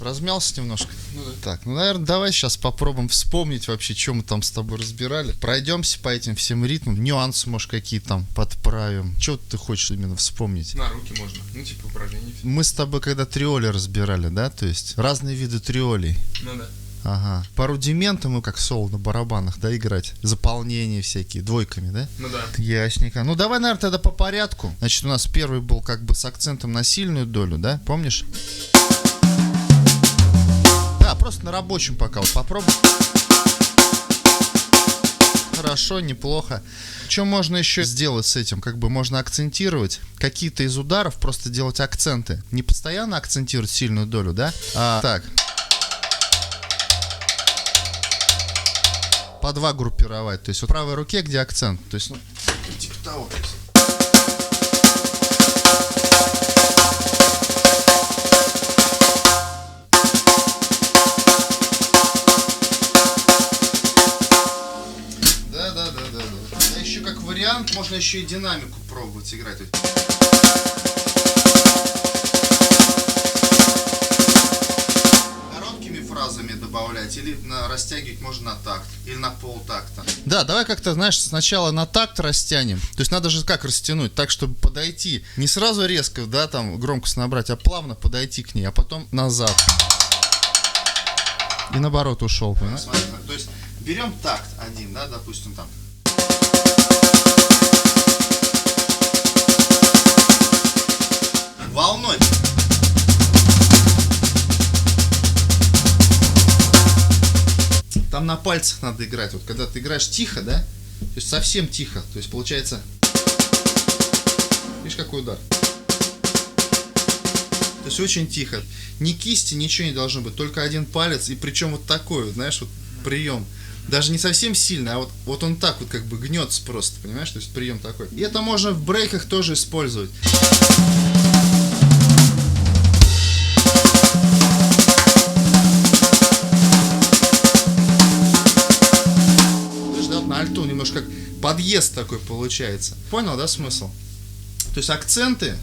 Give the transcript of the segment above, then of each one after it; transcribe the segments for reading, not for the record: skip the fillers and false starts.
размялся немножко? Ну да. Так, ну, наверное, давай сейчас попробуем вспомнить вообще, что мы там с тобой разбирали. Пройдемся по этим всем ритмам, нюансы, может, какие там подправим. Что ты хочешь именно вспомнить? На руки можно. Ну, типа упражнений. Мы с тобой когда триоли разбирали, да? То есть разные виды триолей. Ну да. Ага. По рудиментам, мы как соло на барабанах, да, играть. Заполнения всякие, двойками, да? Ну да. Ясненько. Ну, давай, наверное, тогда по порядку. Значит, у нас первый был как бы с акцентом на сильную долю, да? Помнишь? Да, просто на рабочем пока вот попробуй. Хорошо, неплохо. Что можно еще сделать с этим? Как бы можно акцентировать какие-то из ударов, просто делать акценты. Не постоянно акцентировать сильную долю, да? Так. По два группировать. То есть вот в правой руке, где акцент. То есть, ну, типа того. Да. А еще как вариант, можно еще и динамику пробовать играть. Короткими фразами добавлять или растягивать можно на такт или на полтакта. Да, давай как-то, знаешь, сначала на такт растянем. То есть надо же как растянуть, так, чтобы подойти. Не сразу резко, да, там громкость набрать, а плавно подойти к ней, а потом назад. И наоборот ушел, понимаешь? Смотри, то есть берем такт один, да, допустим, там. Волной. Там на пальцах надо играть. Вот когда ты играешь тихо, да? То есть совсем тихо. То есть получается... Видишь, какой удар? То есть очень тихо. Ни кисти, ничего не должно быть. Только один палец. И причем вот такой вот, знаешь, вот прием. Даже не совсем сильно, а вот он так вот как бы гнется просто, понимаешь? То есть прием такой. И это можно в брейках тоже использовать. На альту немножко как подъезд такой получается. Понял, да, смысл? То есть акценты.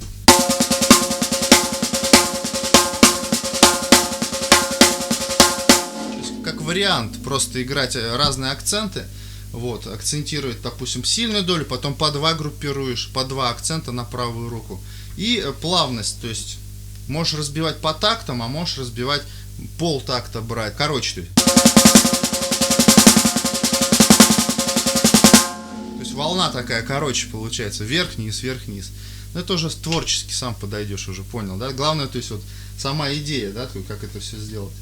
Как вариант просто играть разные акценты. Вот, акцентировать, допустим, сильную долю, потом по два группируешь, по два акцента на правую руку. И плавность, то есть можешь разбивать по тактам, а можешь разбивать полтакта брать. Короче, то есть волна такая, короче, получается, вверх-вниз, вверх-вниз. Но это уже творчески сам подойдешь, уже понял, да? Главное, то есть вот сама идея, да, как это все сделать.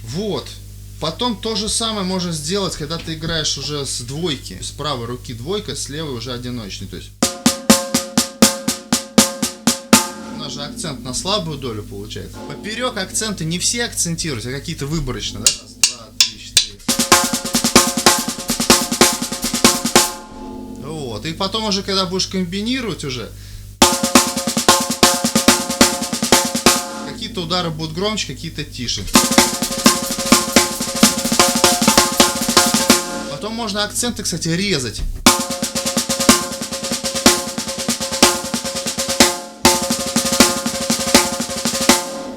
Вот. Потом то же самое можно сделать, когда ты играешь уже с двойки. С правой руки двойка, с левой уже одиночный. То есть у нас же акцент на слабую долю получается. Поперек акценты не все акцентируют, а какие-то выборочно, да? Раз, два, три, четыре. Вот. И потом уже, когда будешь комбинировать уже, какие-то удары будут громче, какие-то тише. Потом можно акценты, кстати, резать.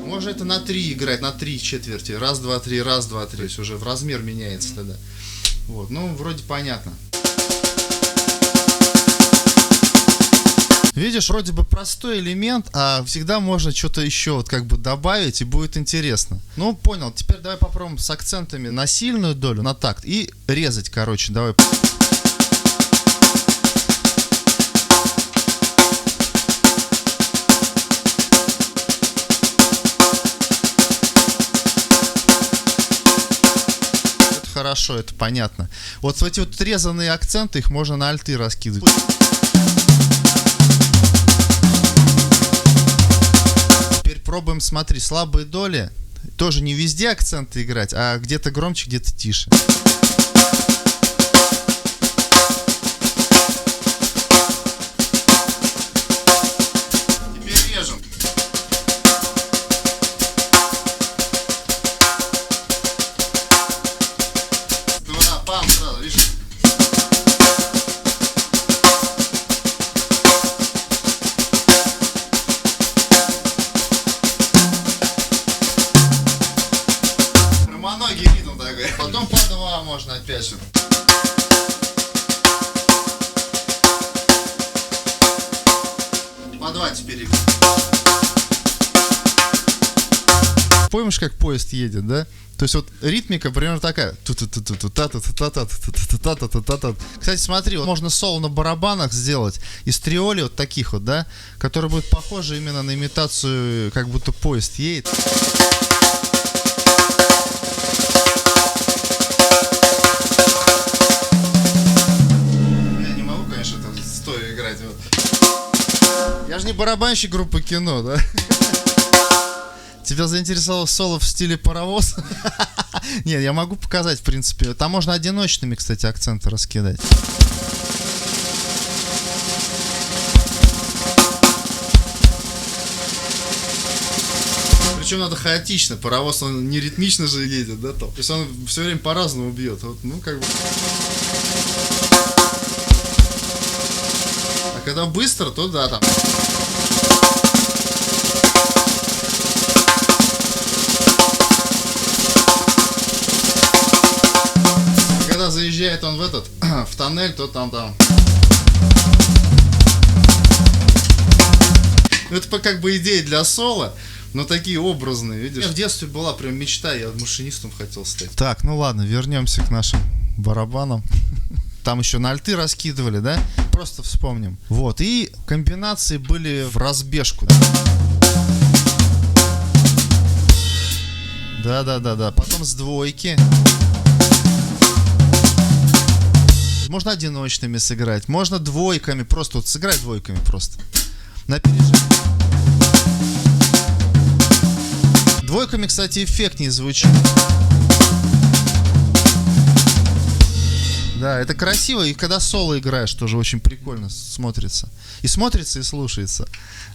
Можно это на 3 играть, на 3 четверти. Раз, два, три, раз, два, три. То есть уже в размер меняется тогда. Вот, ну, вроде понятно. Видишь, вроде бы простой элемент, а всегда можно что-то еще вот как бы добавить, и будет интересно. Ну, понял. Теперь давай попробуем с акцентами на сильную долю, на такт, и резать, короче, давай. Это хорошо, это понятно. Вот эти вот резанные акценты, их можно на альты раскидывать. Пробуем, смотри, слабые доли. Тоже не везде акценты играть, а где-то громче, где-то тише. Теперь режем. Два, пам, сразу, видишь? помнишь, как поезд едет, да? То есть вот ритмика примерно такая. Кстати, смотри, вот можно соло на барабанах сделать из триоли вот таких вот, да, которые будут похожи именно на имитацию, как будто поезд едет. Я не могу, конечно, там стоя играть. Вот. Я же не барабанщик группы Кино, да? Тебя заинтересовало соло в стиле паровоз? Нет, я могу показать, в принципе. Там можно одиночными, кстати, акценты раскидать. Причем надо хаотично. Паровоз, он не ритмично же едет, да, то? То есть он все время по-разному бьет. Вот, ну, как бы... А когда быстро, то да, там... Когда заезжает он в этот, в тоннель, то там. Это как бы идея для соло, но такие образные, видишь. У меня в детстве была прям мечта, я машинистом хотел стать. Так, ну ладно, вернемся к нашим барабанам. Там еще на альты раскидывали, да? Просто вспомним. Вот, и комбинации были в разбежку. Да. Потом с двойки. Можно одиночными сыграть, можно двойками, просто вот сыграть двойками просто. На опережение. Двойками, кстати, эффектнее звучит. Да, это красиво, и когда соло играешь, тоже очень прикольно смотрится. И смотрится, и слушается.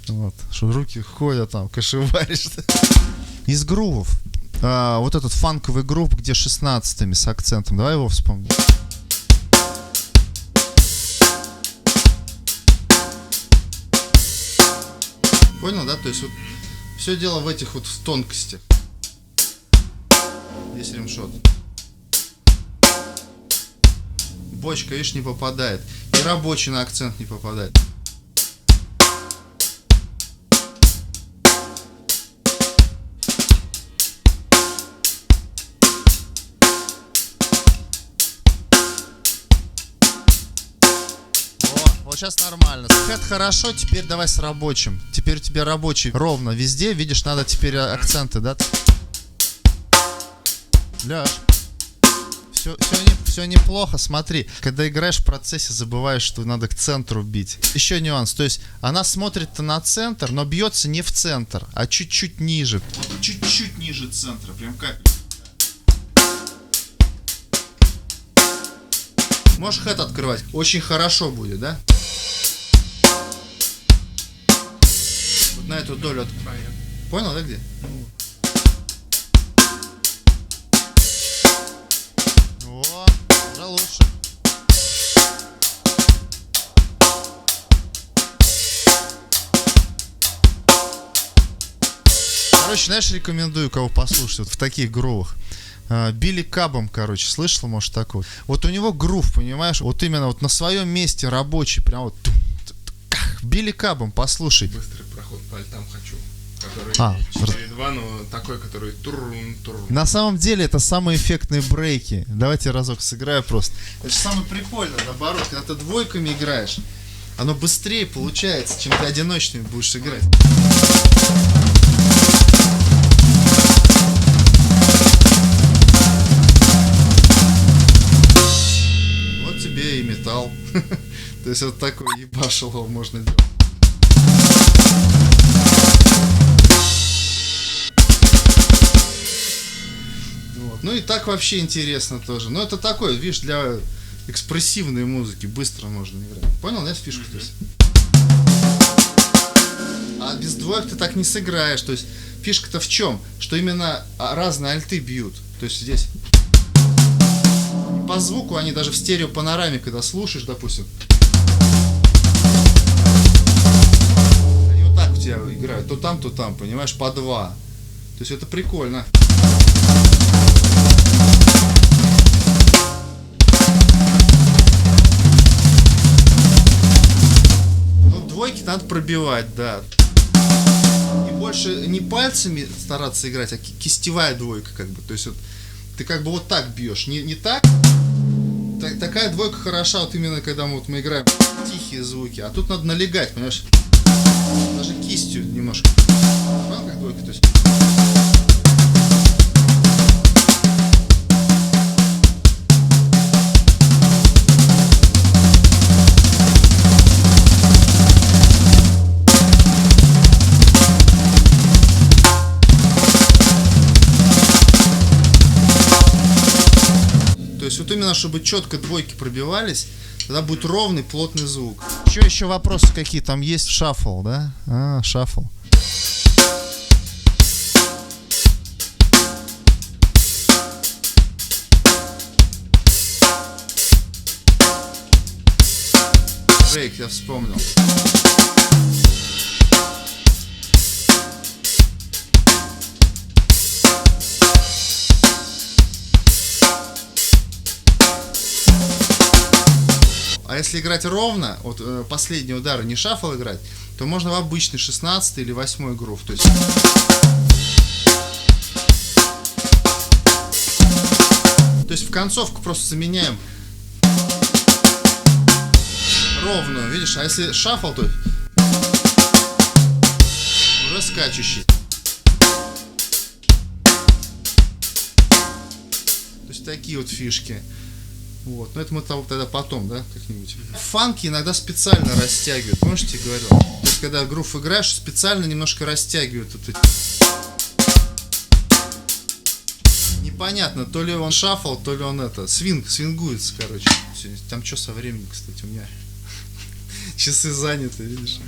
Вот, что руки ходят там, кашеваришь. Из грувов. Вот этот фанковый грув, где 16-ми с акцентом. Давай его вспомним. Понял, да? То есть вот все дело в этих вот тонкостях. Здесь римшот. Бочка, видишь, не попадает. И рабочий на акцент не попадает. Вот сейчас нормально. Хэт хорошо, теперь давай с рабочим. Теперь у тебя рабочий ровно везде. Видишь, надо теперь акценты, да? Ляж. Все неплохо, смотри. Когда играешь в процессе, забываешь, что надо к центру бить. Еще нюанс, то есть она смотрит-то на центр, но бьется не в центр, а чуть-чуть ниже. Вот чуть-чуть ниже центра, прям как... Можешь хэт открывать, очень хорошо будет, да? Вот на эту долю открывай. Понял, да, где? О, уже лучше. Короче, знаешь, рекомендую кого послушать вот в таких грувах. Билли Кабом, короче, слышал, может, такой. Вот у него грув, понимаешь, вот именно вот на своем месте рабочий, прям вот. Билли Кабом, послушай. Быстрый проход по альтам хочу. Который 4-2, но такой, который турун. На самом деле это самые эффектные брейки. Давайте разок сыграю просто. Это же самое прикольное, наоборот, когда ты двойками играешь, оно быстрее получается, чем ты одиночными будешь играть. Вот тебе и металл. То есть вот такой ебашилов можно делать. Ну и так вообще интересно тоже. Но это такое, видишь, для экспрессивной музыки быстро можно играть. Понял, да, фишку? То есть? А без двоек ты так не сыграешь. То есть фишка-то в чем? Что именно разные альты бьют. То есть здесь по звуку они даже в стереопанораме, когда слушаешь, допустим, они вот так у тебя играют. То там, понимаешь, по два. То есть это прикольно. Двойки надо пробивать, да. И больше не пальцами стараться играть, а кистевая двойка, как бы. То есть вот ты как бы вот так бьешь, не так. Такая двойка хороша, вот именно когда мы играем тихие звуки, а тут надо налегать, понимаешь? Даже кистью немножко. Понял, как двойка? То есть... То есть вот именно, чтобы четко двойки пробивались, тогда будет ровный, плотный звук. Еще вопросы какие там есть? Шаффл, да? Шаффл. Брейк, я вспомнил. А если играть ровно, вот последние удары не шаффл играть, то можно в обычный 16 или 8 грув. То есть в концовку просто заменяем ровную, видишь? А если шаффл, то уже скачущий. То есть такие вот фишки. Вот, но это мы тогда потом, да, как-нибудь. Фанки иногда специально растягивают, помнишь, я тебе говорил? То есть, когда грув играешь, специально немножко растягивают вот эти. Непонятно, то ли он шаффл, то ли он свингуется, короче. Там что со временем, кстати, у меня часы заняты, видишь?